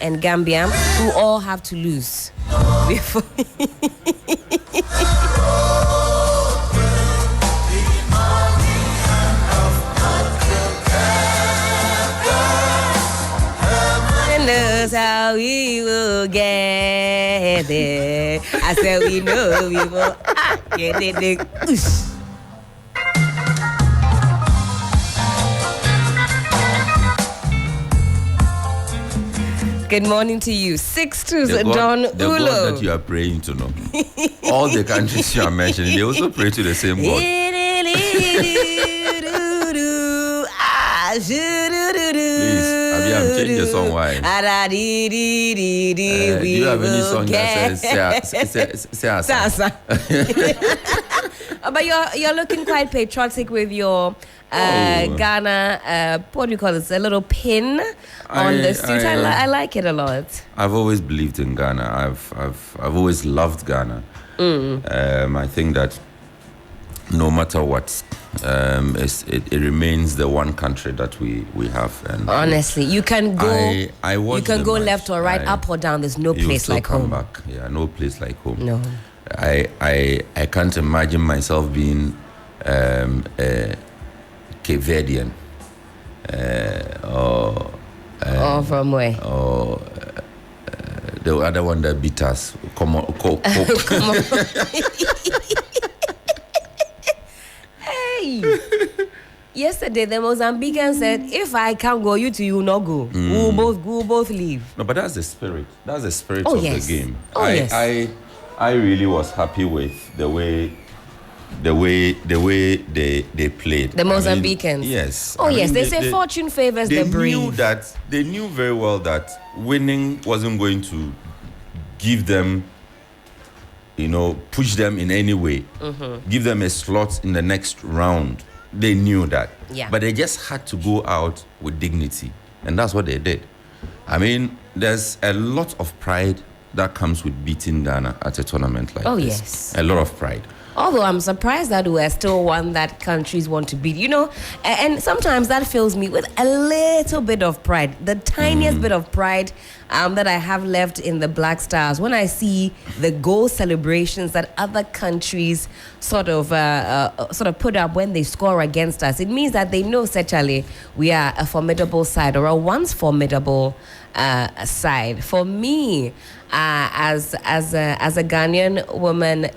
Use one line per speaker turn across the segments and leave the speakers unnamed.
and Gambia, who all have to lose before. And knows how we will get there. I said we know we will get it. Good morning to you. 6-2, Don Ulo.
The God that you are praying to, no. All the countries you are mentioning, they also pray to the same God. Please, I'm changing the song. Why? Do you have any song that says Sasa?
But you're looking quite patriotic with your Ghana, what do you call this? A little pin on the suit. I like it a lot.
I've always believed in Ghana. I've always loved Ghana. I think that no matter what, it remains the one country that we have. And
honestly, you can go. You can go
match.
left or right, up or down. There's no place like home.
Back. Yeah, no place like home.
No.
I can't imagine myself being a Cape Verdean or
from where?
Or the other one that beat us. Come on.
Hey. Yesterday, the Mozambican said, if I can't go, you two, you will not go. We will both leave.
No, but that's the spirit. That's the spirit of the game.
Yes.
I really was happy with the way they played.
The Mozambicans.
Yes.
They say fortune favors the brave.
They knew very well that winning wasn't going to give them, push them in any way, give them a slot in the next round. They knew that.
Yeah.
But they just had to go out with dignity. And that's what they did. I mean, there's a lot of pride that comes with beating Ghana at a tournament like this.
Yes.
A lot of pride.
Although I'm surprised that we're still one that countries want to beat, and sometimes that fills me with a little bit of pride, the tiniest bit of pride that I have left in the Black Stars when I see the goal celebrations that other countries sort of put up when they score against us. It means that they know, Sechale, we are a formidable side, or a once formidable side. For me, as a Ghanaian woman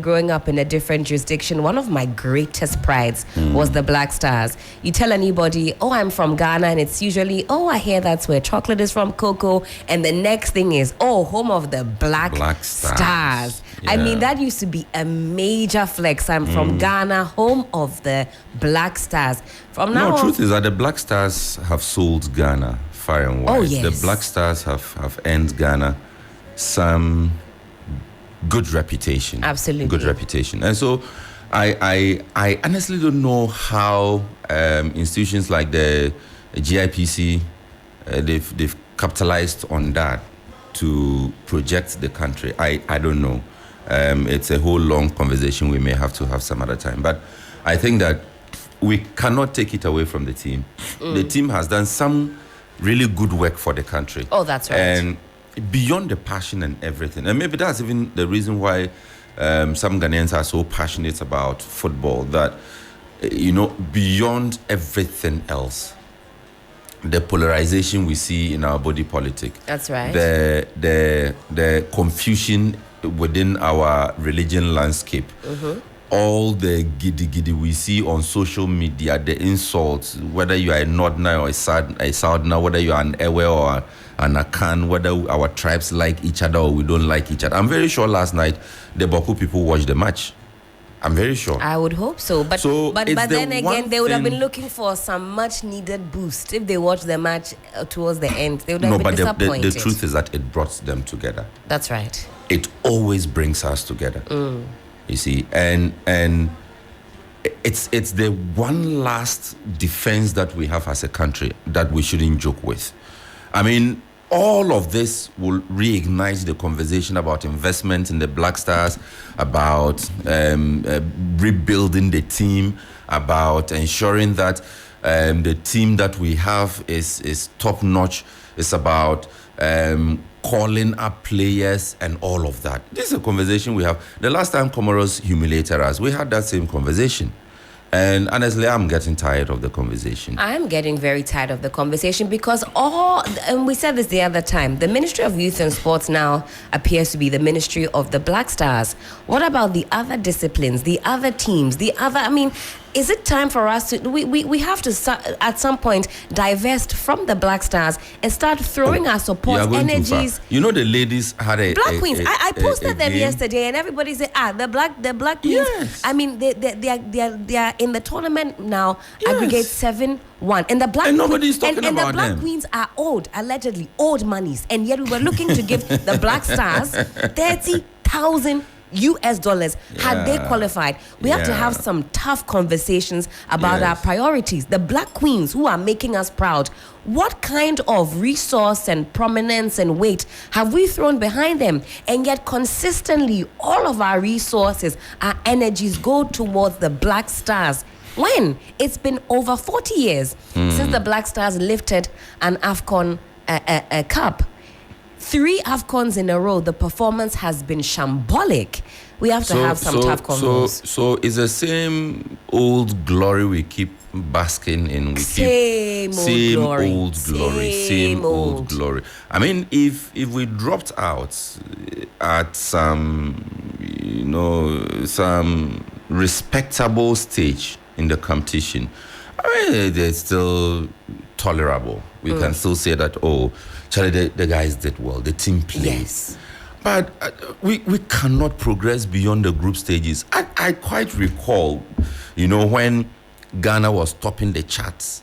growing up in a different jurisdiction, one of my greatest prides was the Black Stars. You tell anybody, I'm from Ghana, and it's usually, I hear that's where chocolate is from, cocoa, and the next thing is, home of the Black Stars.
Yeah.
I mean, that used to be a major flex. I'm from Ghana, home of the Black Stars. From now on,
truth is that the Black Stars have sold Ghana far and wide.
Yes.
The Black Stars have earned Ghana some good reputation.
Absolutely.
Good reputation. And so I honestly don't know how institutions like the GIPC, they've capitalized on that to project the country. I don't know. It's a whole long conversation we may have to have some other time. But I think that we cannot take it away from the team. The team has done some really good work for the country.
Oh, that's right.
And beyond the passion and everything, and maybe that's even the reason why some Ghanaians are so passionate about football, that beyond everything else, the polarization we see in our body politic,
that's right,
the confusion within our religion landscape, all the giddy we see on social media, the insults, whether you are a Northerner or a Southerner, whether you are an Ewe or an Akan, whether our tribes like each other or we don't like each other. I'm very sure last night the Baku people watched the match. I'm very sure.
I would hope so. But then again, they would have been looking for some much needed boost if they watched the match towards the end. They would have been disappointed.
The truth is that it brought them together.
That's right.
It always brings us together. You see, and it's the one last defense that we have as a country that we shouldn't joke with. I mean, all of this will reignite the conversation about investment in the Black Stars, about rebuilding the team, about ensuring that the team that we have is top notch. It's about calling up players and all of that. This is a conversation we have. The last time Comoros humiliated us, we had that same conversation. And honestly, I'm getting tired of the conversation.
I'm getting very tired of the conversation because and we said this the other time, the Ministry of Youth and Sports now appears to be the Ministry of the Black Stars. What about the other disciplines, the other teams, is it time for us to, we have to at some point divest from the Black Stars and start throwing our support energies.
You know, the ladies had a
Black Queens. I posted them
game
yesterday, and everybody said, the Black Queens.
Yes.
I mean, they are in the tournament now. Yes. Aggregate 7-1, and the Black
and nobody's talking
and
about
the Black
them.
Queens are allegedly owed monies, and yet we were looking to give the Black Stars $30,000 had they qualified. We have to have some tough conversations about our priorities. The Black Queens who are making us proud, what kind of resource and prominence and weight have we thrown behind them? And yet consistently all of our resources, our energies go towards the Black Stars. When? It's been over 40 years since the Black Stars lifted an AFCON cup. 3 AFCONs in a row, the performance has been shambolic. We have to have some tough convos.
So it's the same old glory we keep basking in.
Same old
glory. I mean, if we dropped out at some respectable stage in the competition, I mean, they're still tolerable. We can still say that, Charlie, the guys did well. The team played.
Yes.
But we cannot progress beyond the group stages. I quite recall, when Ghana was topping the charts.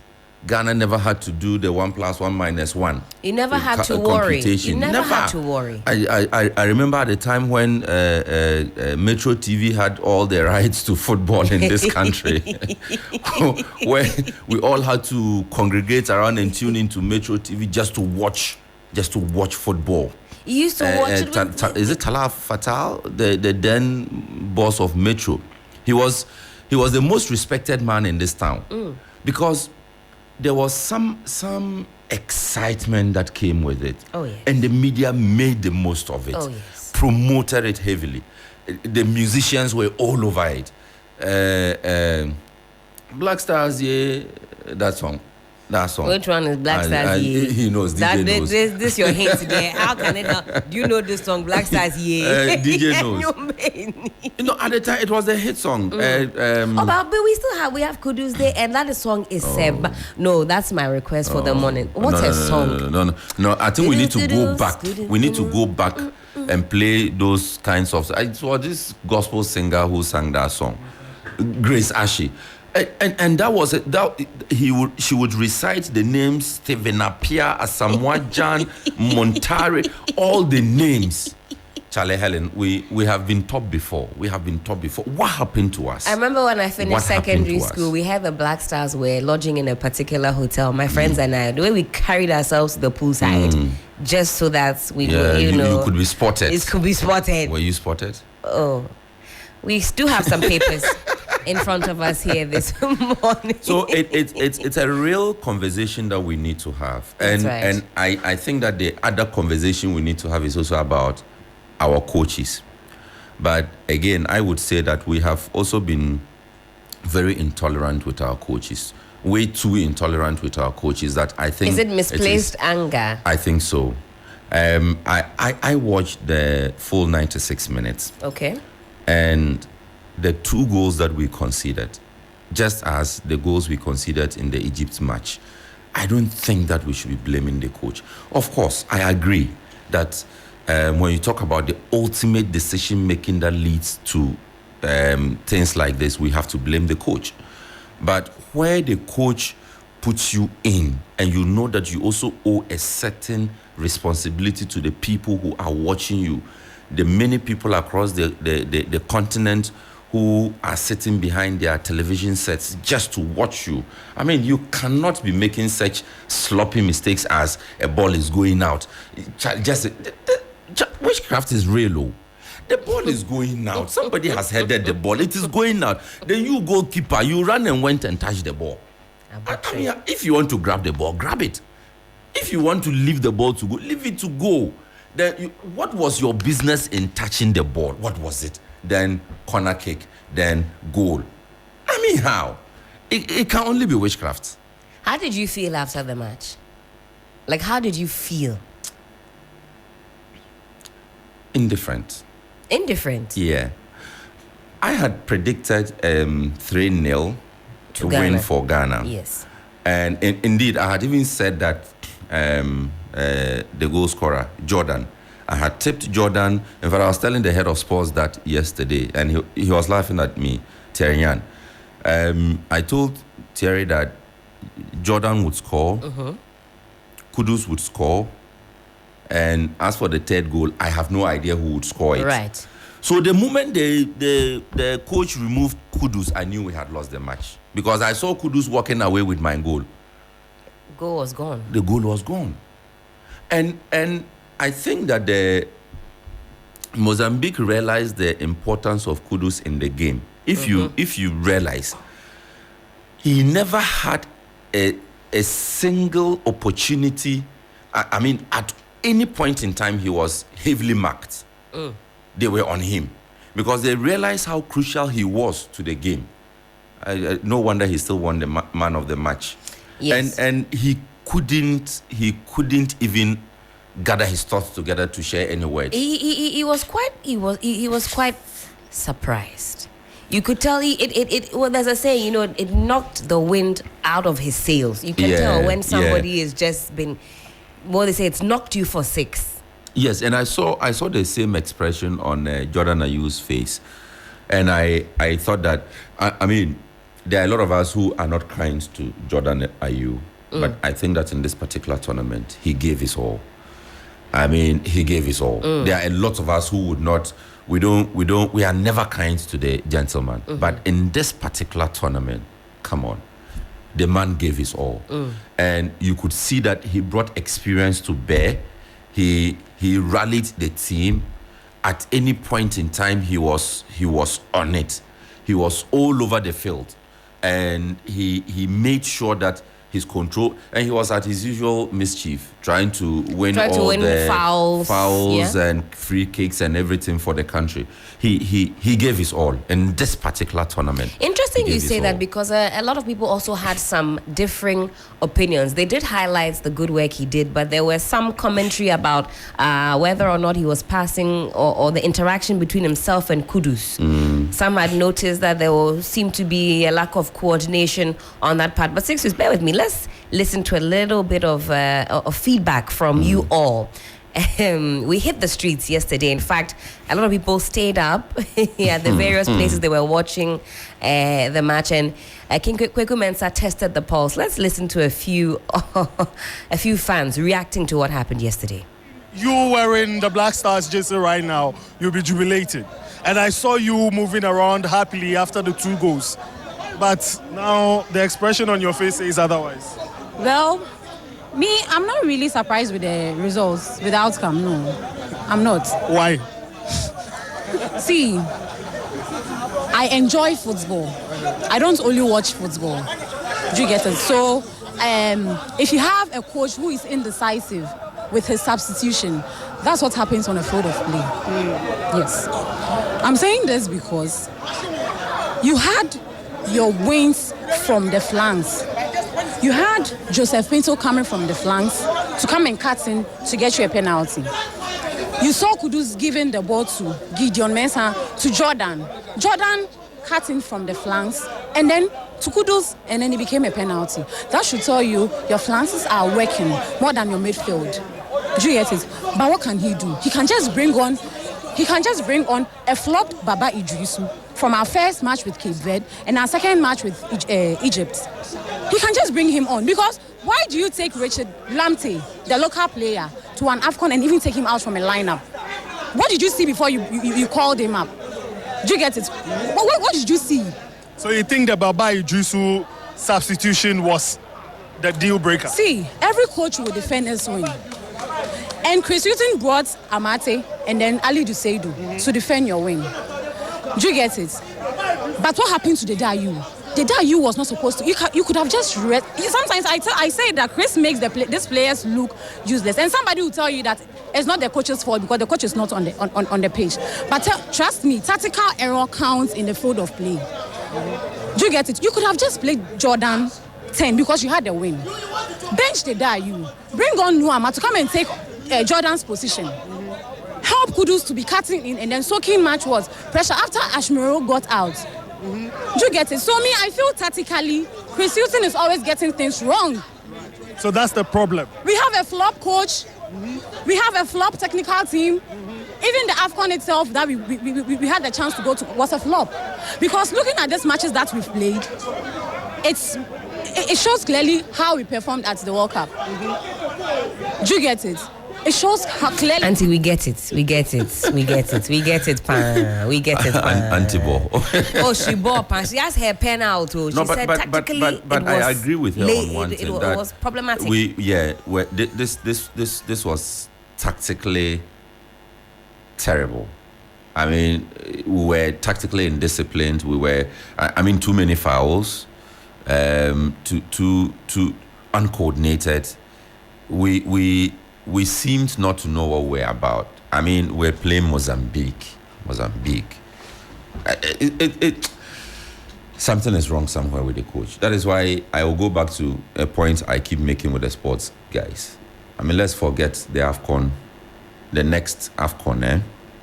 Ghana never had to do the 1 + 1 - 1.
You never had to worry. You never had to worry.
I remember at the time when Metro TV had all the rights to football in this country, where we all had to congregate around and tune into Metro TV just to watch football.
You used to watch it.
Is it Talal Fatal, the then boss of Metro? He was the most respected man in this town because there was some excitement that came with it.
Oh, yes.
And the media made the most of it.
Oh, yes.
Promoted it heavily. The musicians were all over it. Black Stars, that song.
Which one is Black Stars?
He knows. DJ knows.
This your hint today. How can it help? Do you know this song, Black Stars?
DJ knows. At the time it was a hit song.
But we still have Kudus Day, and that song is Seb. No, that's my request for the morning. What's a song?
No. I think we need to go back. We need to go back and play those kinds of. It was this gospel singer who sang that song, Grace Ashe. And that was it. She would recite the names Stephen Appiah, Asamoah Gyan, Montari, all the names. Charlie Helen, we have been top before. What happened to us?
I remember when I finished secondary school, we had the Black Stars were lodging in a particular hotel. My friends and I, the way we carried ourselves to the poolside, just so that we could,
you could be spotted.
It could be spotted.
Were you spotted?
Oh, we do have some papers in front of us here this morning.
So it's a real conversation that we need to have. And
right.
And I think that the other conversation we need to have is also about our coaches. But again, I would say that we have also been very intolerant with our coaches. Way too intolerant with our coaches that I think...
Is it misplaced anger?
I think so. I watched the full 96 minutes.
Okay.
And the 2 goals that we conceded, just as the goals we conceded in the Egypt match, I don't think that we should be blaming the coach. Of course, I agree that when you talk about the ultimate decision making that leads to things like this, we have to blame the coach. But where the coach puts you in and you know that you also owe a certain responsibility to the people who are watching you, the many people across the continent who are sitting behind their television sets just to watch you. I mean, you cannot be making such sloppy mistakes as a ball is going out. Witchcraft is real. The ball is going out. Somebody has headed the ball. It is going out. Then you, goalkeeper, you ran and went and touched the ball. I mean, if you want to grab the ball, grab it. If you want to leave the ball to go, leave it to go. Then what was your business in touching the ball? What was it? Then corner kick, then goal. I mean, how? It can only be witchcraft.
How did you feel after the match? Like, how did you feel?
Indifferent.
Indifferent?
Yeah. I had predicted 3-0 to win for Ghana.
Yes.
And indeed, I had even said that the goal scorer, Jordan, I had tipped Jordan. In fact, I was telling the head of sports that yesterday, and he was laughing at me, Thierry Yan. I told Thierry that Jordan would score, Kudus would score, and as for the third goal, I have no idea who would score it.
Right.
So the moment the coach removed Kudus, I knew we had lost the match, because I saw Kudus walking away with my goal.
Goal was gone.
The goal was gone. And I think that the Mozambique realized the importance of Kudus in the game. If you realize, he never had a single opportunity. I mean, at any point in time, he was heavily marked. They were on him because they realized how crucial he was to the game. No wonder he still won the man of the match.
Yes.
And he couldn't even gather his thoughts together to share any words.
He was quite surprised. You could tell well, there's a saying, you know, it knocked the wind out of his sails. You can tell when somebody has just been, well, they say it's knocked you for 6.
Yes, and I saw the same expression on Jordan Ayew's face, and I thought that I mean, there are a lot of us who are not kind to Jordan Ayew, but I think that in this particular tournament, he gave his all. I mean, he gave his all. There are a lot of us who would not. We are never kind to the gentleman, but in this particular tournament, come on, the man gave his all, and you could see that he brought experience to bear. He rallied the team. At any point in time, he was on it. He was all over the field, and he made sure that his control, and he was at his usual mischief, trying to win the fouls and free kicks and everything for the country. He gave his all in this particular tournament.
Interesting you say that, because a lot of people also had some differing opinions. They did highlight the good work he did, but there was some commentary about whether or not he was passing or the interaction between himself and Kudus. Some had noticed that there seemed to be a lack of coordination on that part. But Sixus, bear with me. Let's listen to a little bit of feedback from you all. We hit the streets yesterday. In fact, a lot of people stayed up at the various places they were watching the match, and King Kweku Mensah tested the pulse. Let's listen to a few fans reacting to what happened yesterday.
You wearing the Black Stars jersey right now, you'll be jubilated. And I saw you moving around happily after the 2 goals. But now the expression on your face is otherwise.
Well, I'm not really surprised with the results, with the outcome, no. I'm not.
Why?
See, I enjoy football. I don't only watch football. Do you get it? So, if you have a coach who is indecisive with his substitution, that's what happens on a field of play. Yes. I'm saying this because you had your wings from the flanks. You had Joseph Pinto coming from the flanks to come and cut in to get you a penalty. You saw Kudus giving the ball to Gideon Mensah, to Jordan. Jordan cutting from the flanks and then to Kudus, and then it became a penalty. That should tell you your flanks are working more than your midfield. Do you get it? But what can he do? He can just bring on a flopped Baba Idrisu from our first match with Cape Verde and our second match with Egypt. He can just bring him on, because why do you take Richard Lamptey, the local player, to an AFCON and even take him out from a lineup? What did you see before you called him up? Do you get it? What did you see?
So you think the Baba Idrisu substitution was the deal breaker?
See, every coach will defend his win. And Chris Hughton brought Amate and then Ali Duseidu to defend your wing. Do you get it? But what happened to the Dayu? the day you was not supposed to. You could have just read. Sometimes I say that Chris makes these players look useless, and somebody will tell you that it's not the coach's fault because the coach is not on the pitch. But trust me, tactical error counts in the field of play. Do you get it? You could have just played Jordan 10 because you had the win. Bench the day you bring on Nuama to come and take Jordan's position. Help Kudus to be cutting in, and then soaking match was pressure after Ashmero got out. Do you get it? So me, I feel tactically, Chris Hughton is always getting things wrong.
So that's the problem.
We have a flop coach. We have a flop technical team. Even the AFCON itself that we had the chance to go to was a flop. Because looking at these matches that we've played, it shows clearly how we performed at the World Cup. Do you get it? It shows how clearly.
Auntie, we get it, pan. We get it, pan.
Auntie Bo.
Oh, she bought pan. She has her pen out. Oh. She said tactically
but I agree with her on one thing.
It was problematic.
This was tactically terrible. I mean, we were tactically indisciplined. We were, too many fouls, too uncoordinated. We seemed not to know what we're about. I mean, we're playing Mozambique. Something is wrong somewhere with the coach. That is why I will go back to a point I keep making with the sports guys. I mean, let's forget the AFCON, the next AFCON,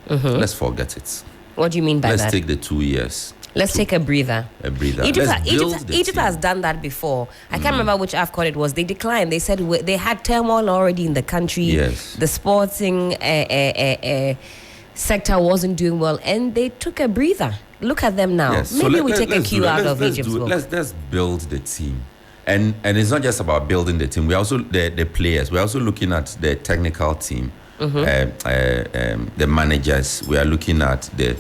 Let's forget it.
What do you mean by that?
Let's take the 2 years.
Let's take a breather. Egypt has
team.
done that before. I can't remember which AFCON it was. They declined. They said they had turmoil already in the country.
Yes.
The sporting sector wasn't doing well, and they took a breather. Look at them now.
Yes.
Maybe we take a cue out of Egypt's book.
Let's build the team. And it's not just about building the team. We're also the players. We're also looking at the technical team, the managers. We are looking at that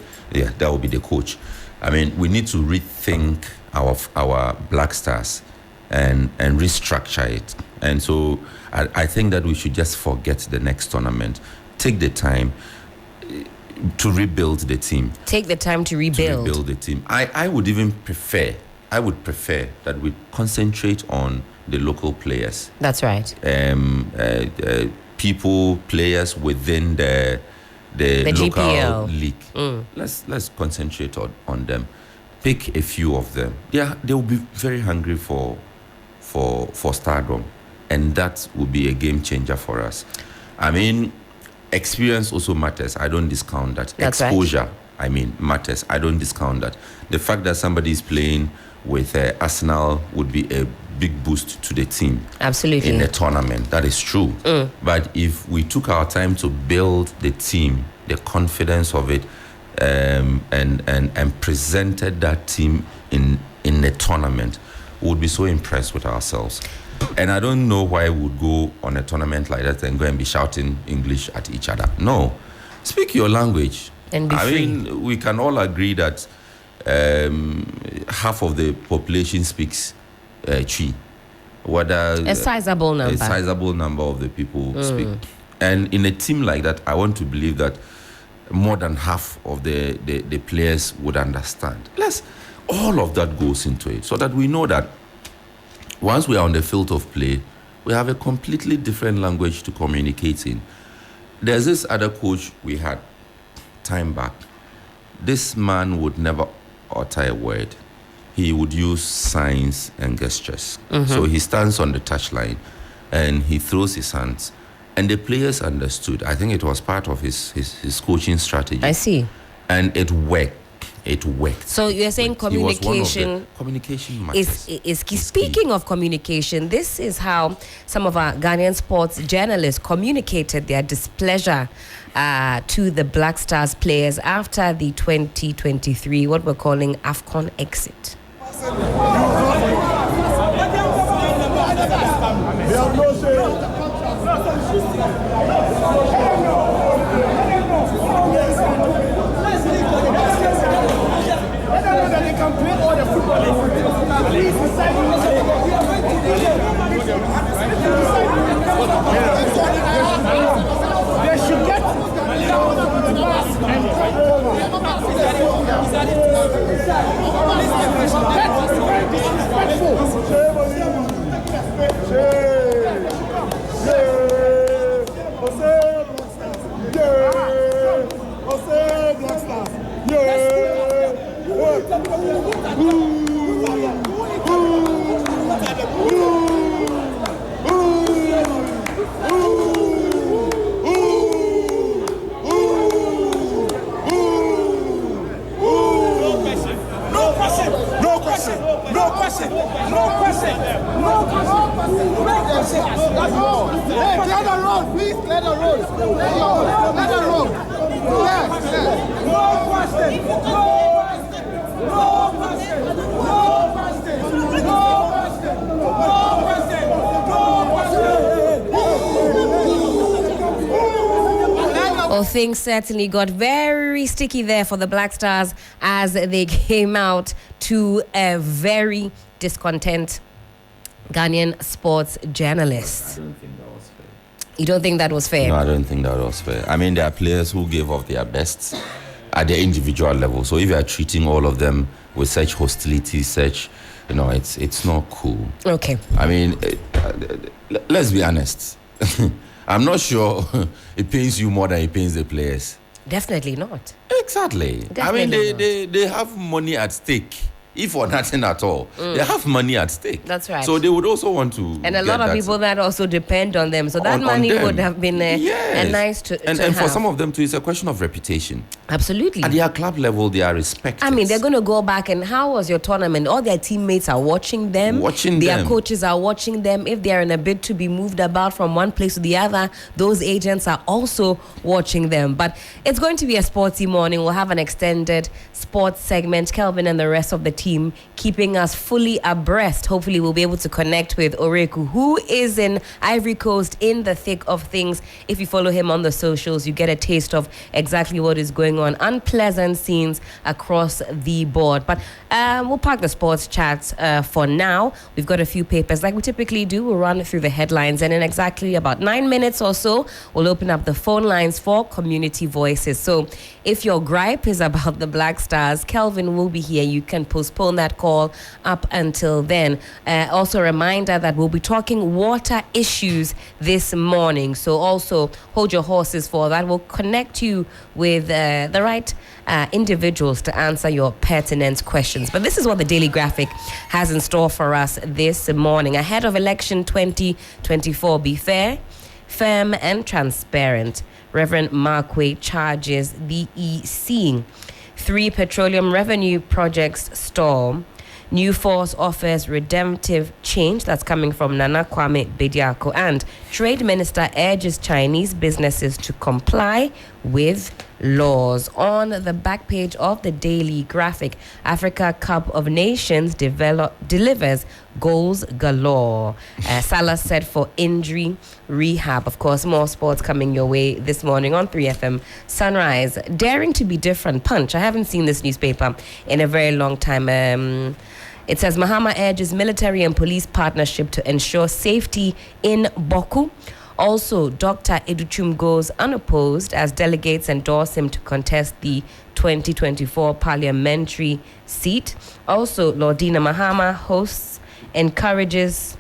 will be the coach. I mean, we need to rethink our Black Stars and restructure it. And so I think that we should just forget the next tournament. Take the time to rebuild the team.
Take the time to rebuild.
To rebuild the team. I would prefer that we concentrate on the local players.
That's right.
Players within the local
GPL
league. Let's concentrate on them. Pick a few of them. They will be very hungry for stardom, and that will be a game changer for us. I mean, experience also matters. I don't discount that.
That's
exposure, right. Matters. I don't discount that. The fact that somebody is playing with Arsenal would be a big boost to the team.
Absolutely.
In the tournament. That is true. But if we took our time to build the team, the confidence of it, and presented that team in the tournament, we would be so impressed with ourselves. And I don't know why we would go on a tournament like that and go and be shouting English at each other. No. Speak your language.
And be free.
mean, we can all agree that half of the population speaks Twi.
A sizable number.
A sizable number of the people speak. And in a team like that, I want to believe that more than half of the players would understand. All of that goes into it, so that we know that once we are on the field of play, we have a completely different language to communicate in. There's this other coach we had time back. This man would never utter a word. He would use signs and gestures. So he stands on the touchline and he throws his hands. And the players understood. I think it was part of his coaching strategy.
I see.
And it worked.
So you're saying communication is key. Speaking of communication, this is how some of our Ghanaian sports journalists communicated their displeasure to the Black Stars players after the 2023, what we're calling AFCON exit. Well, things certainly got very sticky there for the Black Stars as they came out to a very discontent Ghanaian sports journalist.
I don't think that was fair.
You don't think that was fair?
No, I don't think that was fair. I mean, there are players who gave off their best at the individual level. So if you are treating all of them with such hostility, such, it's not cool.
Okay.
I mean, let's be honest. I'm not sure it pains you more than it pains the players.
Definitely not.
Exactly.
Definitely
they have money at stake. If for nothing at all, they have money at stake.
That's right.
So they would also want to.
And a lot of people that also depend on them. So that
on
money
them.
would have been a nice to
and
have.
for some of them too, it's a question of reputation.
Absolutely.
At their club level, they are respected.
I mean, they're going to go back and how was your tournament? All their teammates are watching them. Their coaches are watching them. If they're in a bid to be moved about from one place to the other, those agents are also watching them. But it's going to be a sporty morning. We'll have an extended sports segment. Kelvin and the rest of the team keeping us fully abreast. Hopefully, we'll be able to connect with Oreku, who is in Ivory Coast in the thick of things. If you follow him on the socials, you get a taste of exactly what is going on. Unpleasant scenes across the board. But we'll park the sports chats for now. We've got a few papers like we typically do. We'll run through the headlines, and in exactly about 9 minutes or so, we'll open up the phone lines for community voices. So if your gripe is about the Black Stars, Kelvin will be here. You can postpone that call up until then. Also a reminder that we'll be talking water issues this morning. So also hold your horses for that. We'll connect you with the right individuals to answer your pertinent questions. But this is what the Daily Graphic has in store for us this morning. Ahead of election 2024, be fair, firm and transparent. Reverend Markway charges the EC. 3 petroleum revenue projects stall. New Force offers redemptive change. That's coming from Nana Kwame Bediako. And Trade Minister urges Chinese businesses to comply with laws. On the back page of the Daily Graphic, Africa Cup of Nations delivers goals galore. Salah set for injury rehab. Of course, more sports coming your way this morning on 3FM Sunrise. Daring to be different. Punch. I haven't seen this newspaper in a very long time. It says Mahama urges military and police partnership to ensure safety in Boku. Also, Dr. Educhum goes unopposed as delegates endorse him to contest the 2024 parliamentary seat. Also, Lordina Mahama hosts, encourages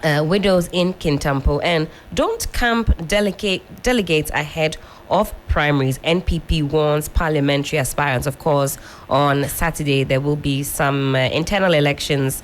widows in Kintampo, and don't camp delegates ahead of primaries. NPP warns parliamentary aspirants. Of course, on Saturday there will be some internal elections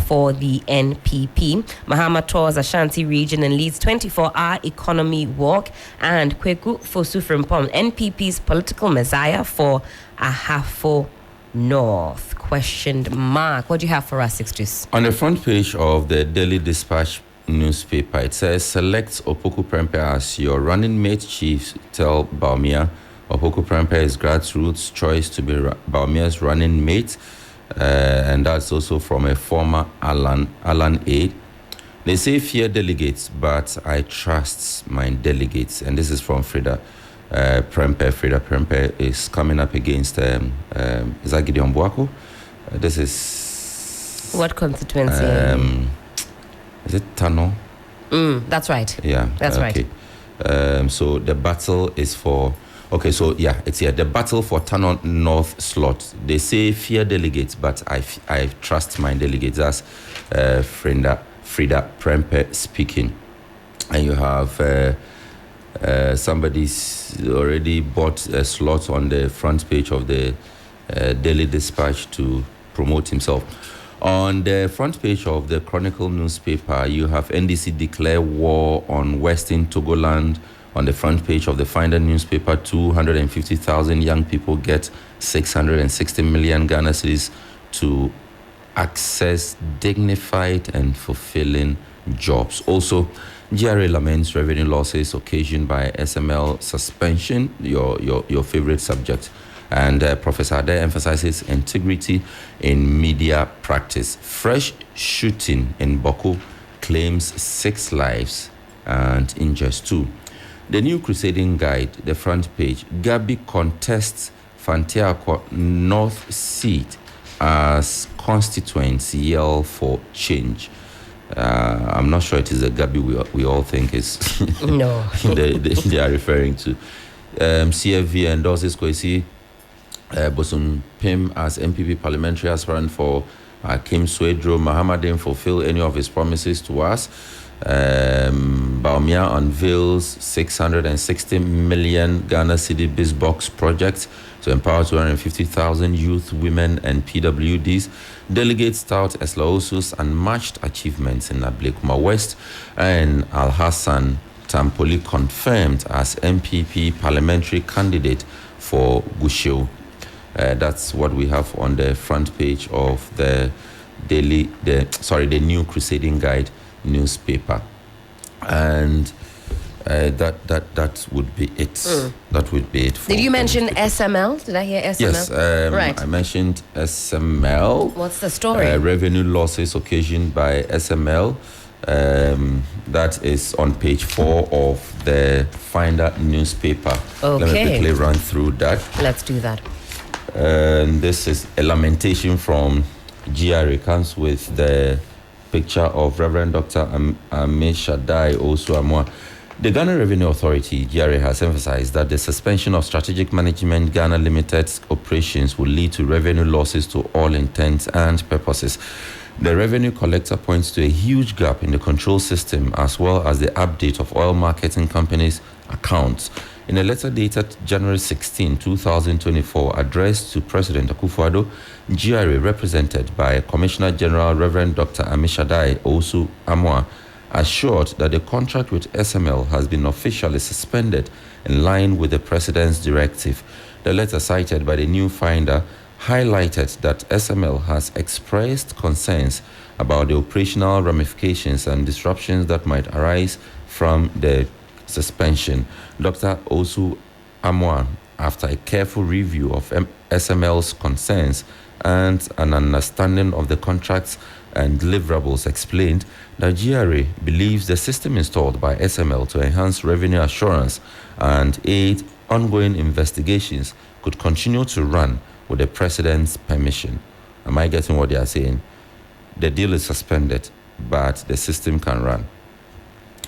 for the NPP. Mahama tours Ashanti region and leads 24-hour economy walk. And Kweku Fosu Frimpong, NPP's political messiah for Ahafo North. ? What do you have for us, Sixtus?
On the front page of the Daily Dispatch newspaper, it says, select Opoku Prempeh as your running mate. Chiefs tell Bawumia Opoku Prempeh is grassroots choice to be Bawumia's running mate. And that's also from a former Alan aide. They say fear delegates, but I trust my delegates. And this is from Frida Prempeh. Frida Prempeh is coming up against is that Gideon Buako? This is
what constituency?
Is it Tano?
That's right.
Yeah,
that's
okay. Right. So the battle is for. Okay, so yeah, it's here. The battle for Tano North slot. They say fear delegates, but I trust my delegates. That's Frida Prempeh speaking. And you have somebody's already bought a slot on the front page of the Daily Dispatch to promote himself. On the front page of the Chronicle newspaper, you have NDC declare war on Western Togoland. On the front page of the Finder newspaper, 250,000 young people get 660 million Ghana cedis to access dignified and fulfilling jobs. Also, GRA laments revenue losses occasioned by SML suspension, your favorite subject. And Professor Ade emphasizes integrity in media practice. Fresh shooting in Boko claims 6 lives and injures 2. The new crusading guide, the front page, Gabi contests Fantiakwa North seat as constituents yell for change. I'm not sure it is the Gabi we all think is
No.
they are referring to. CFV endorses Kwesi Bosun Pim as MPP parliamentary aspirant for Kim Swedro. Mahama didn't fulfill any of his promises to us. Baumia unveils 660 million Ghana City BizBox project to empower 250,000 youth, women, and PWDs. Delegates tout Eslaosus unmatched achievements in Ablekuma West, and Al Hassan Tampoli confirmed as MPP parliamentary candidate for Gusau. That's what we have on the front page of the New Crusading Guide newspaper, and that would be it. That would be it.
Did you mention SML? Did I hear SML?
Yes,
right.
I mentioned SML.
What's the story?
Revenue losses occasioned by SML. That is on page 4 of the Finder newspaper.
Okay.
Let me quickly run through that.
Let's do that.
This is a lamentation from GRA. Comes with the picture of Reverend Dr. Ame Shaddai Osuamwa. The Ghana Revenue Authority, GRA, has emphasized that the suspension of Strategic Management Ghana Limited's operations will lead to revenue losses to all intents and purposes. The revenue collector points to a huge gap in the control system as well as the update of oil marketing companies' accounts. In a letter dated January 16, 2024, addressed to President Akufo-Addo, GRA, represented by Commissioner General Reverend Dr. Ame Shaddai Osuamwa, assured that the contract with SML has been officially suspended in line with the President's directive. The letter cited by the New Finder highlighted that SML has expressed concerns about the operational ramifications and disruptions that might arise from the suspension. Dr. Osuamwa, after a careful review of SML's concerns and an understanding of the contracts and deliverables, explained that GRA believes the system installed by SML to enhance revenue assurance and aid ongoing investigations could continue to run with the President's permission. Am I getting what they are saying? The deal is suspended, but the system can run.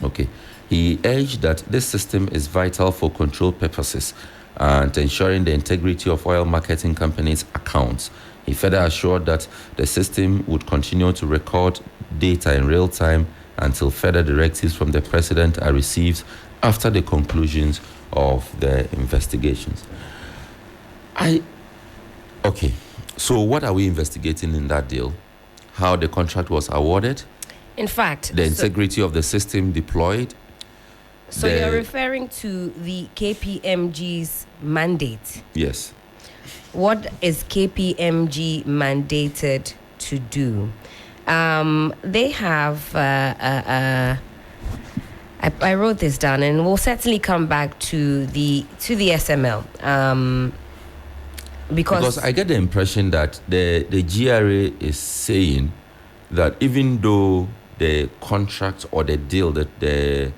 Okay. He urged that this system is vital for control purposes and ensuring the integrity of oil marketing companies' accounts. He further assured that the system would continue to record data in real time until further directives from the President are received after the conclusions of the investigations. Okay, so what are we investigating in that deal? How the contract was awarded?
In fact,
The integrity of the system deployed?
So you're referring to the KPMG's mandate.
Yes.
What is KPMG mandated to do? They have. I wrote this down, and we'll certainly come back to the SML. Because
I get the impression that the GRA is saying that even though the contract or the deal that the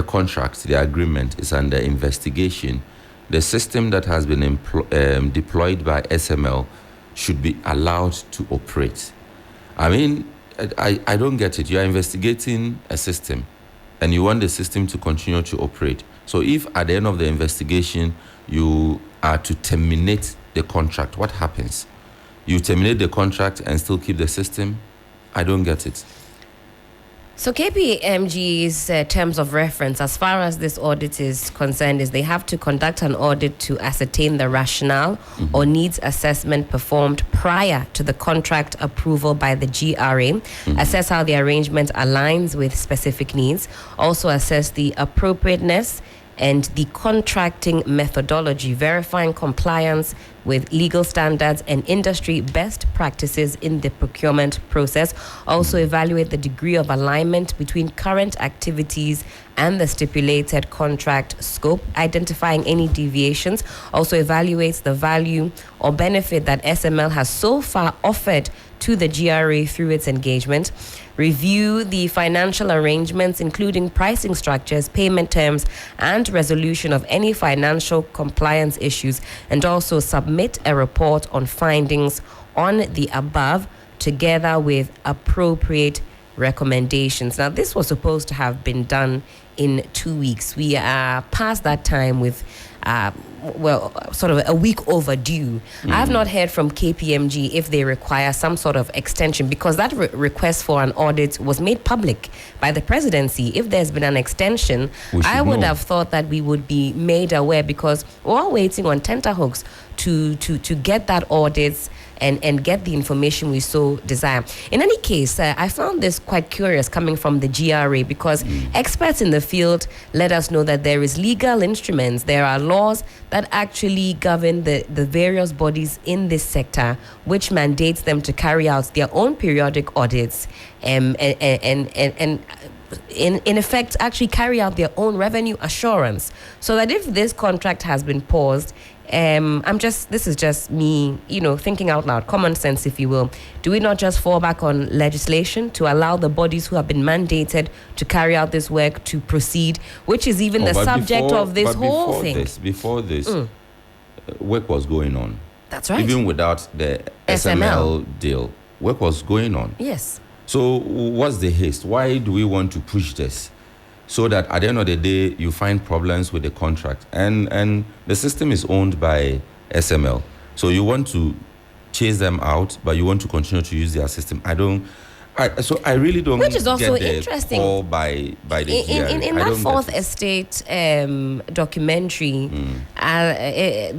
contract, the agreement is under investigation, the system that has been deployed by SML should be allowed to operate. I mean, I don't get it. You are investigating a system and you want the system to continue to operate. So if at the end of the investigation you are to terminate the contract, what happens? You terminate the contract and still keep the system? I don't get it.
So KPMG's terms of reference, as far as this audit is concerned, is they have to conduct an audit to ascertain the rationale or needs assessment performed prior to the contract approval by the GRA, assess how the arrangement aligns with specific needs, also assess the appropriateness and the contracting methodology, verifying compliance with legal standards and industry best practices in the procurement process. Also evaluate the degree of alignment between current activities and the stipulated contract scope, identifying any deviations. Also evaluates the value or benefit that SML has so far offered to the GRA through its engagement. Review the financial arrangements, including pricing structures, payment terms, and resolution of any financial compliance issues, and also submit a report on findings on the above together with appropriate recommendations. Now, this was supposed to have been done in 2 weeks. We are past that time with sort of a week overdue. I have not heard from KPMG if they require some sort of extension, because that request for an audit was made public by the presidency. If there's been an extension, I would have thought that we would be made aware, because we're all waiting on tenterhooks to get that audit and get the information we so desire. In any case, I found this quite curious coming from the GRA, because experts in the field let us know that there is legal instruments, there are laws that actually govern the various bodies in this sector, which mandates them to carry out their own periodic audits and in effect actually carry out their own revenue assurance, so that if this contract has been paused, this is just me, thinking out loud, common sense, if you will. Do we not just fall back on legislation to allow the bodies who have been mandated to carry out this work to proceed, which is even the subject of this whole thing?
Before this, work was going on.
That's right.
Even without the SML deal, work was going on.
Yes.
So what's the haste? Why do we want to push this? So that at the end of the day, you find problems with the contract. And the system is owned by SML. So you want to chase them out, but you want to continue to use their system. I really don't. Which is also interesting. Call by the GRA.
In that Fourth Estate documentary, as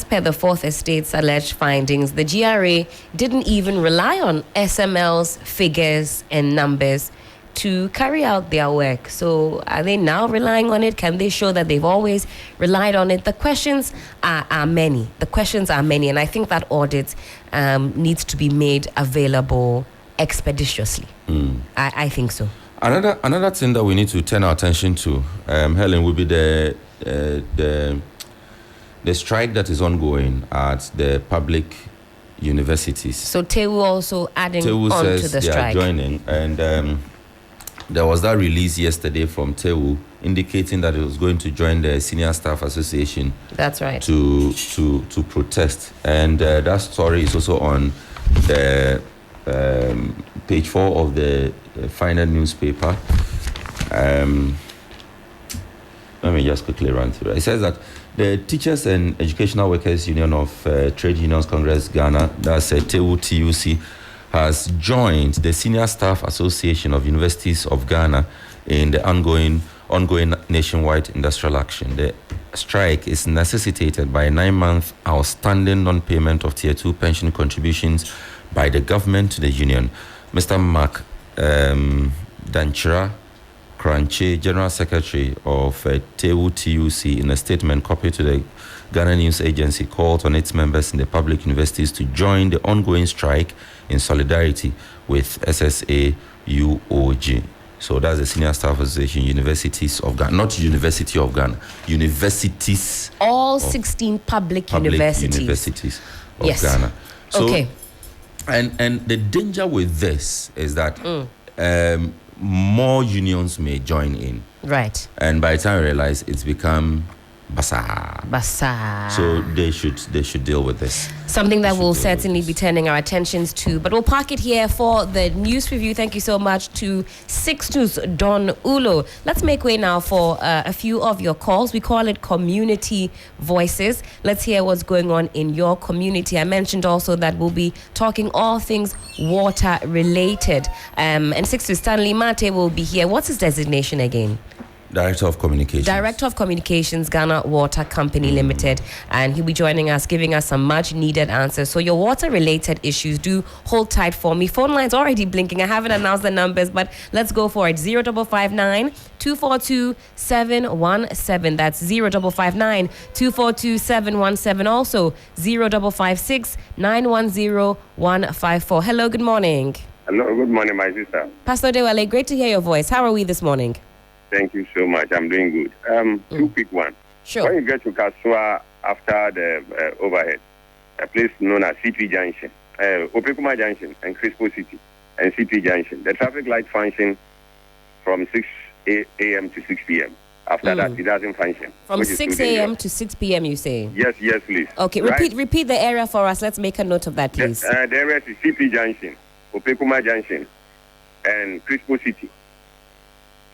per the Fourth Estate's alleged findings, the GRA didn't even rely on SML's figures and numbers to carry out their work. So are they now relying on it? Can they show that they've always relied on it? The questions are many. And I think that audit needs to be made available expeditiously. I think so.
Another thing that we need to turn our attention to, Helen, will be the strike that is ongoing at the public universities.
So TEWU also adding on to the strike.
They are joining, and there was that release yesterday from TEWU indicating that it was going to join the Senior Staff Association.
That's right.
To protest, and that story is also on the page 4 of the final newspaper. Let me just quickly run through. It says that the Teachers and Educational Workers Union of Trade Unions Congress Ghana, that's TEWU TUC, has joined the Senior Staff Association of Universities of Ghana in the ongoing nationwide industrial action. The strike is necessitated by a 9-month outstanding non-payment of Tier 2 pension contributions by the government to the union. Mr. Mark Danchira Kranche, General Secretary of TEWU TUC, in a statement copied to the Ghana News Agency, called on its members in the public universities to join the ongoing strike in solidarity with SSA-UOG. So that's the Senior Staff Association, Universities of Ghana, not University of Ghana, universities.
All 16 public universities
of Ghana. So,
okay.
And the danger with this is that more unions may join in.
Right.
And by the time you realize, it's become bazaar. So they should deal with this.
Something that we'll certainly be turning our attentions to. But we'll park it here for the news review. Thank you so much to 6 News Don Ulo. Let's make way now for a few of your calls. We call it Community Voices. Let's hear what's going on in your community. I mentioned also that we'll be talking all things water related. And 6 Stanley Mate will be here. What's his designation again?
Director of Communications.
Director of Communications, Ghana Water Company Limited. And he'll be joining us, giving us some much needed answers. So your water related issues, do hold tight for me. Phone line's already blinking. I haven't announced the numbers, but let's go for it. 0559 242 717. That's 0559 242 717. Also 0556 910 154. Hello, good morning.
Hello, good morning, my sister.
Pastor Dewale, great to hear your voice. How are we this morning?
Thank you so much. I'm doing good. Two quick ones.
Sure.
When you get to Kasua after the overhead, a place known as CP Junction, Opekuma Junction and Crispo City and CP Junction, the traffic light function from 6 a.m. to 6 p.m. After that, it doesn't function.
From 6 a.m. to 6 p.m., you say?
Yes, please.
Okay,
Right?
repeat the area for us. Let's make a note of that, please.
The area is CP Junction, Opekuma Junction, and Crispo City.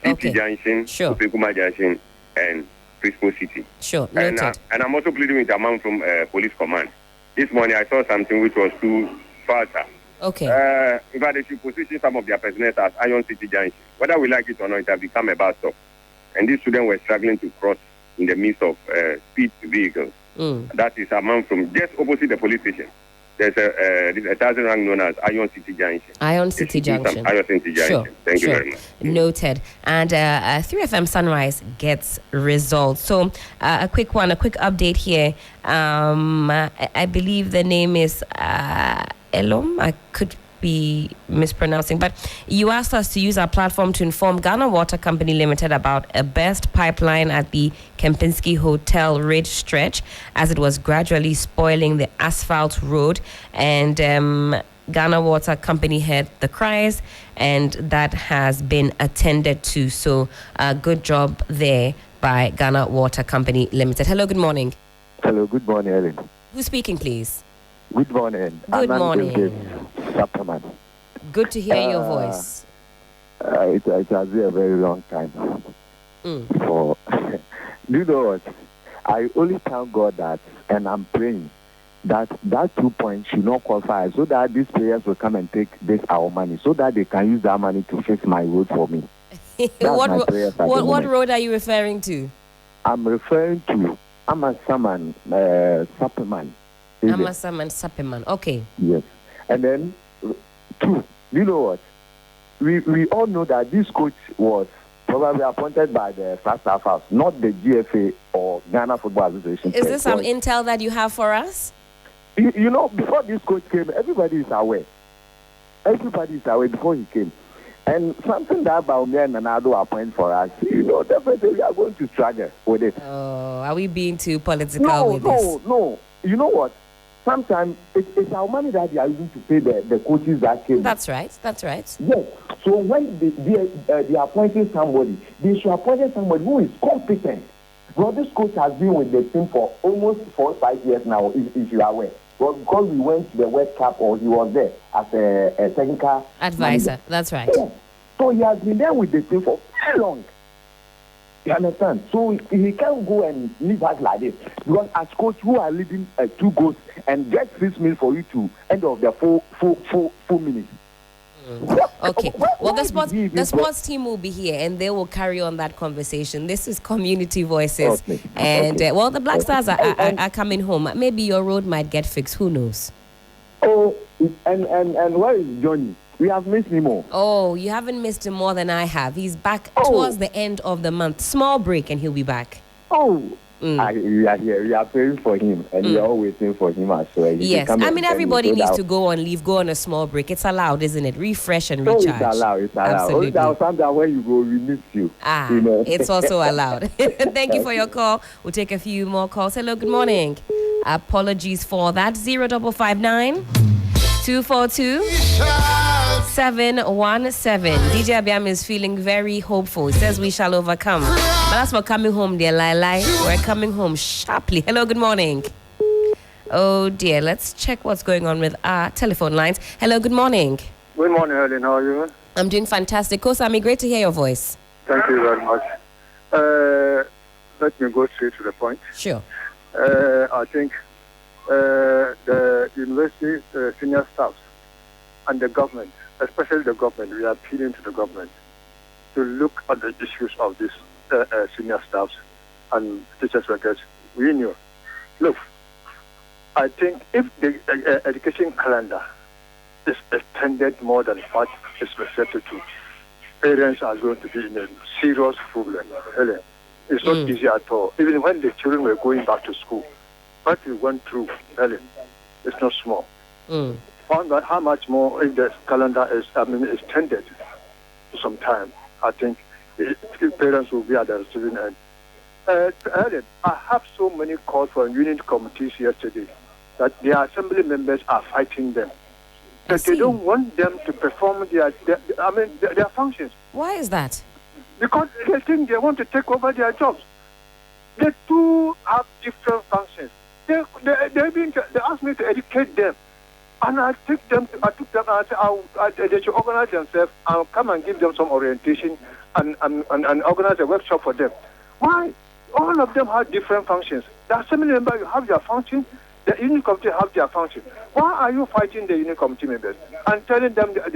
CP
Okay.
Junction,
Sure.
Opekuma Junction, and Crispo City.
Sure,
And,
noted.
and I'm also pleading with a man from police command. This morning I saw something which was too far.
Okay.
In fact, they should position some of their personnel as Iron City Junction. Whether we like it or not, it has become a bus stop. And these students were struggling to cross in the midst of speed vehicles. That is a man from just opposite the police station. There's a thousand rank known as Iron City Junction.
Iron City Junction.
Iron City Junction.
Sure.
Thank you
sure.
very much.
Noted. And 3FM Sunrise gets results. So a quick update here. I believe the name is Elom. I could be mispronouncing, but you asked us to use our platform to inform Ghana Water Company Limited about a burst pipeline at the Kempinski Hotel Ridge stretch as it was gradually spoiling the asphalt road, and Ghana Water Company heard the cries, and that has been attended to. So good job there by Ghana Water Company Limited. Hello, good morning.
Hello, good morning, Ellen.
Who's speaking, please?
Good morning.
Good morning.
Superman.
Good to hear your voice.
It has been a very long time. For do you know what? I only thank God that, and I'm praying that 2 points should not qualify, so that these players will come and take our money, so that they can use that money to fix my road for me.
What road are you referring to?
I'm referring to Amasaman Superman.
Amasaman Sapeman. Okay.
Yes. And then, two, you know what? We all know that this coach was probably appointed by the Flagstaff House, not the GFA or Ghana Football Association.
Is this some intel that you have for us?
You know, before this coach came, everybody is aware. Everybody is aware before he came. And something that Baumia and Nanado appoint for us, definitely we are going to struggle with it.
Oh, are we being too political with this?
No. You know what? Sometimes it's our money that they are using to pay the coaches that came.
That's right.
Yes. So when they are appointing somebody, they should appoint somebody who is competent. Well, this coach has been with the team for almost 4 or 5 years now, if you are aware. Well, because we went to the World Cup, or he was there as a technical
advisor.
manager.
That's right.
Yeah. So he has been there with the team for very long. You understand? So he can't go and leave us like this. Because as coach, who are leading 2 goals and get 6 minutes for you to end of the 4 minutes.
Okay. Well, the sports team will be here and they will carry on that conversation. This is Community Voices.
Okay.
And, the Black Stars are coming home. Maybe your road might get fixed. Who knows?
Oh, and where is Johnny? We have missed him more.
Oh, you haven't missed him more than I have. He's back towards the end of the month. Small break and he'll be back.
Oh. We are here. We are praying for him, and we are all waiting for him as well.
Yes, I mean everybody needs to go on leave, go on a small break. It's allowed, isn't it? Refresh and recharge.
It's allowed.
Absolutely.
Sometimes when you go, we miss you.
It's also allowed. Thank you for your call. We'll take a few more calls. Hello, good morning. Apologies for that. 0559 242 717. DJ Abiam is feeling very hopeful. He says we shall overcome. But that's for coming home, dear Lai. We're coming home sharply. Hello, good morning. Oh dear, let's check what's going on with our telephone lines. Hello, good morning.
Good morning, Helen. How are you?
I'm doing fantastic. Kosami, great to hear your voice.
Thank you very much. Let me go straight to the point.
Sure.
I think the university senior staff and the government, especially the government, we are appealing to the government to look at the issues of these senior staffs and teachers workers union. Look, I think if the education calendar is extended more than what is expected to, parents are going to be in a serious problem. Really. It's not easy at all. Even when the children were going back to school, what we went through, really, it's not small. How much more if the calendar is, extended to some time? I think parents will be at the receiving end. I have so many calls from union committees yesterday that their assembly members are fighting them. That they don't want them to perform their functions.
Why is that?
Because they think they want to take over their jobs. The two have different functions. They asked me to educate them. And I took them and said they should organize themselves and come and give them some orientation and organize a workshop for them. Why? All of them have different functions. The assembly members, you have their function. The union committee have their function. Why are you fighting the union committee members and telling them that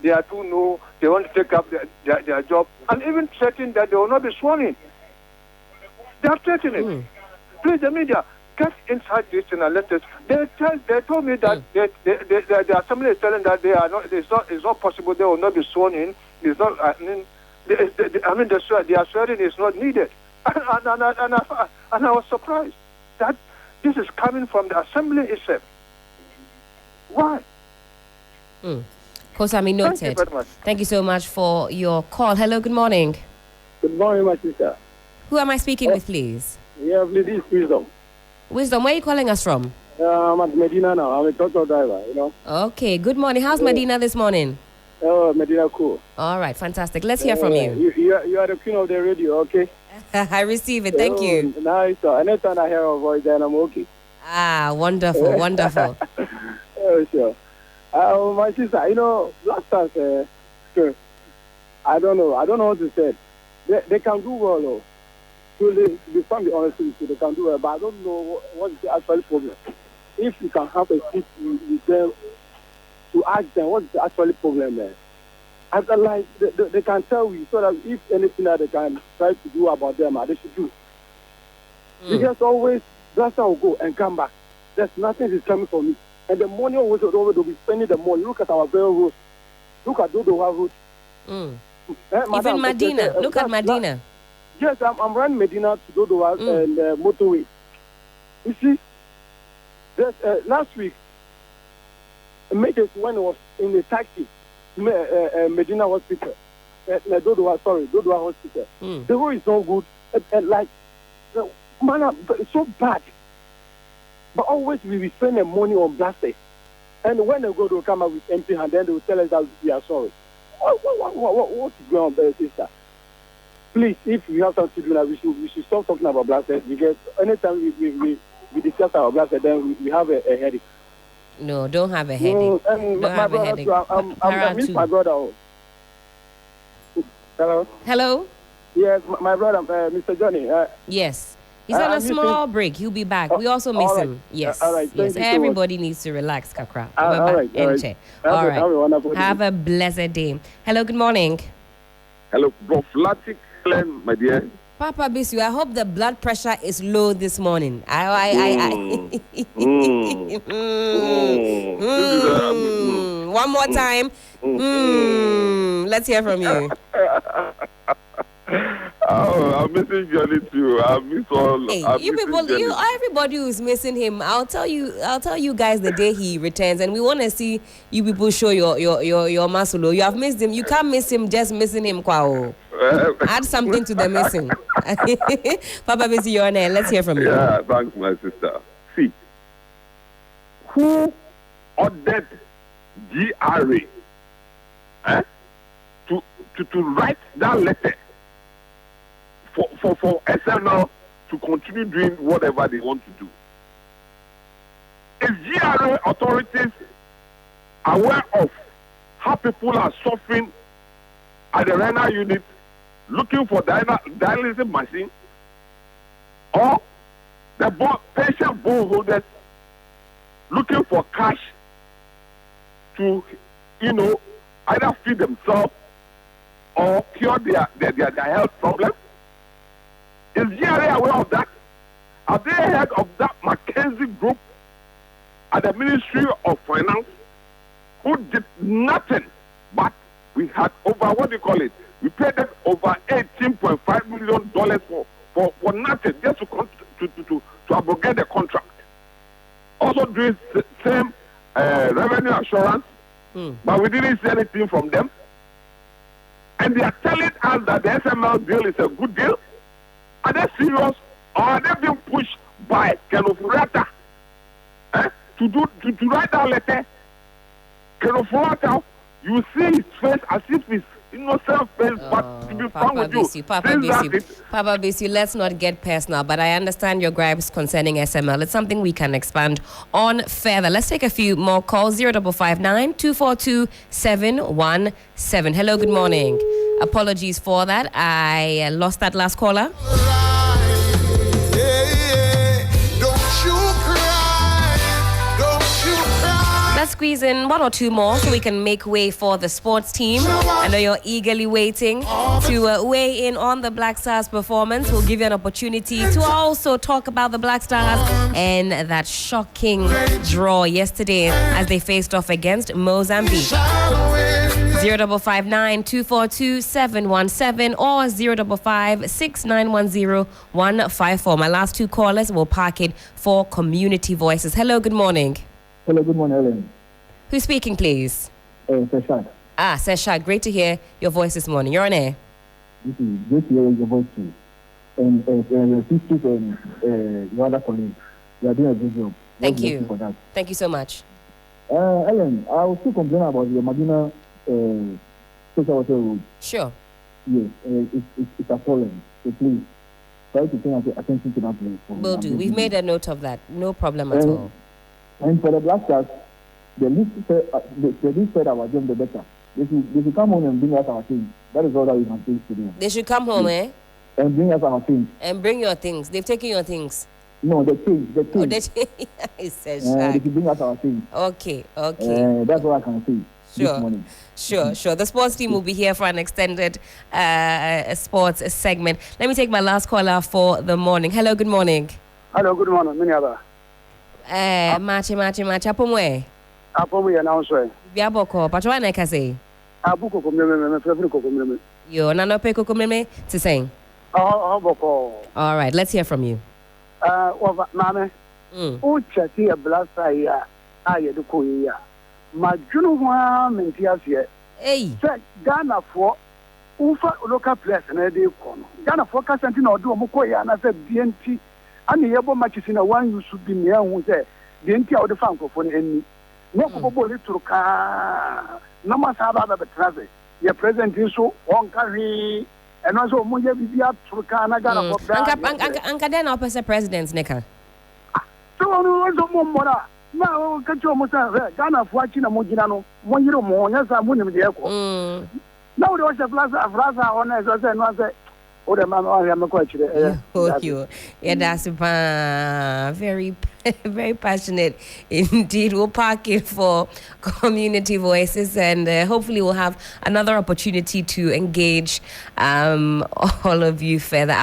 they are too low, they want to take up their job, and even threatening that they will not be sworn in? They are threatening. Please, the media, get inside this and let us. They told me that the assembly is telling that it's not possible. They will not be sworn in. It's not. Their swearing is not needed. And I was surprised that this is coming from the assembly itself. Why?
Kosami, noted.
Thank you very much.
Thank you so much for your call. Hello, good morning.
Good morning, my sister.
Who am I speaking with, please?
Yeah, this Wisdom.
Wisdom, where are you calling us from?
I'm at Medina now. I'm a truck driver,
Okay, good morning. How's Medina this morning?
Oh, Medina, cool.
All right, fantastic. Let's hear from you.
You are the queen of the radio, okay?
I receive it. Thank you.
Nice. Anytime I hear a voice, then I'm okay.
Ah, wonderful, wonderful.
Oh, sure. My sister, last time, I don't know what to say. They can do well, though. So they can be honest with you, they can do well, but I don't know what is the actual problem. If you can have a seat with them to ask them what is the actual problem there. And they can tell you so that if anything that they can try to do about them, they should do. Because always, Blaster will go and come back. There's nothing is coming from me. And the money always they'll be spending the money. Look at our Bell Road. Look at Dodowa Road.
Even Medina. Look at Medina.
Yes, I'm running Medina to Dodowa and motorway. You see, last week, when I was in the taxi, Medina Hospital, Dodowa Hospital. The road is not good. It's so bad. But always we will spend the money on blasters. And when they go to come out with empty hand, then they will tell us that we are sorry. What is going on there, sister? Please, if we have something to do now, we should stop talking about blasters, because anytime we discuss our blasters, then we have a headache.
No, don't have a headache.
And my brother, I miss my brother. Hello?
Hello?
Yes, my brother, Mr. Johnny.
Yes. He's on a small break. He'll be back. We also miss him. Yes.
All right.
Yes. Everybody needs to relax, Kakra.
All right.
All right. Have a blessed day. Hello, good morning.
Hello, Prophylactic Clan, my dear.
Papa Bisu, I hope the blood pressure is low this morning. One more time. Let's hear from you.
I'm missing Johnny too. I miss all.
Hey, everybody who's missing him. I'll tell you guys the day he returns, and we want to see you people show your muscle. You have missed him. You can't miss him just missing him. Kwao. Add something to the missing. Papa Bisi, you're on air. Let's hear from you.
Yeah, thanks, my sister. See, who ordered GRA to write that letter for SNL to continue doing whatever they want to do? Is GRA authorities aware of how people are suffering at the renal unit looking for dialysis machine, or the patient bone holders looking for cash to, either feed themselves or cure their health problem? Is GRA aware of that? Are they head of that McKinsey group at the Ministry of Finance who did nothing but we had over, what do you call it? We paid them over $18.5 million for nothing, just to abrogate the contract. Also doing same revenue assurance, but we didn't see anything from them. And they are telling us that the SML deal is a good deal. Are they serious, or are they being pushed by Kenneth Furata to write that letter? Kenneth Furata, you see his face as if he's innocent face, but to be frank with you,
Papa Bisu, let's not get personal, but I understand your gripes concerning SML. It's something we can expand on further. Let's take a few more calls. 0559 242 717. Hello, good morning. Apologies for that. I lost that last caller. Let's squeeze in one or two more so we can make way for the sports team. I know you're eagerly waiting to weigh in on the Black Stars performance. We'll give you an opportunity to also talk about the Black Stars and that shocking draw yesterday as they faced off against Mozambique. 0559 242 717 or 055 6910 154. My last two callers will park it for community voices. Hello, good morning.
Hello, good morning, Ellen.
Who's speaking, please?
Seshad.
Seshad, great to hear your voice this morning. You're on air.
This is great to hear your voice too. And your sisters and your other colleagues, you are doing a good job.
Thank you. For that. Thank you so much.
Ellen, I will still complain about your Medina social welfare road.
Sure.
Yes, it's appalling. So please, try to pay attention to that place.
Will do. We've made a note of that. No problem at all.
And for the Black Stars, the least said our job, the better. They should come home and bring us our things. That is all that we can say to them.
They should come home,
And bring us our things.
And bring your things. They've taken your things.
No, the things.
Oh, they should
bring us our things.
Okay.
That's what I can say.
Sure. The sports team will be here for an extended sports segment. Let me take my last caller for the morning. Hello, good morning.
Hello, good morning. Miniaba.
Machi, apomwe.
Apomwe announce.
Biaboko, patwa na kase.
Abuko komeme, me komeme.
Yo, nano pe komeme to sing.
Boko.
All right, let's hear from you.
Mame. Chati a blasta ya, aye do koya. Majunu wa mentiasie.
Hey.
Ghana for ufa local place na dey kono. Ghana for kasenti na odo mo koya na se BNT. And the able matches in a one you should be near who said the entire of the francophone and no probably to car no must have other traffic. Your present is so on carry and also Moya Bibia to Canada.
Anka then opposite presidents, Nika.
So no more. Now, Kacho Ghana for watching a Mojano, 1 year more, yes, I'm winning the echo. Now there was a plaza on as I said.
Yeah, that's very, very passionate indeed. We'll park it for community voices, and hopefully we'll have another opportunity to engage all of you further.